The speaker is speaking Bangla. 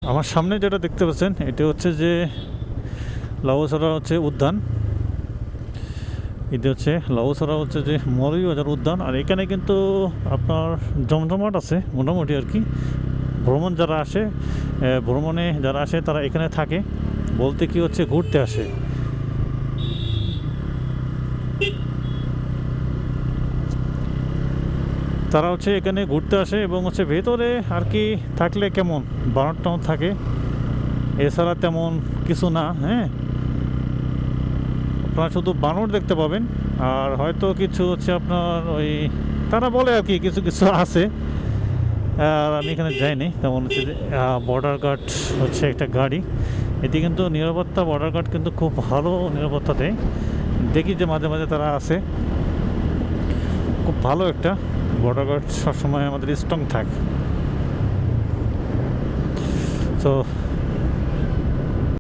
আমার সামনে যেটা দেখতে পাচ্ছেন এটা হচ্ছে যে লাউছড়া হচ্ছে উদ্যান। এটা হচ্ছে লাউছড়া হচ্ছে যে মৌলভীবাজার উদ্যান। আর এখানে কিন্তু আপনার জমজমাট আছে মোটামুটি আর কি। ভ্রমণে যারা আসে তারা এখানে থাকে, বলতে কি হচ্ছে ঘুরতে আসে। তারা হচ্ছে এখানে ঘুরতে আসে এবং হচ্ছে ভেতরে আর কি থাকলে কেমন বানর টানর থাকে, এছাড়া তেমন কিছু না। হ্যাঁ, আপনারা শুধু বানর দেখতে পাবেন আর হয়তো কিছু হচ্ছে আপনার ওই তারা বলে আর কি কিছু কিছু আছে। আর আমি এখানে যাইনি। তেমন হচ্ছে যে বর্ডার গার্ড হচ্ছে একটা গাড়ি, এটি কিন্তু নিরাপত্তা বর্ডার গার্ড কিন্তু খুব ভালো নিরাপত্তা দেয়। দেখি যে মাঝে মাঝে তারা আছে, খুব ভালো একটা বর্ডার গার্ড সবসময় আমাদের স্ট্রং থাকে। তো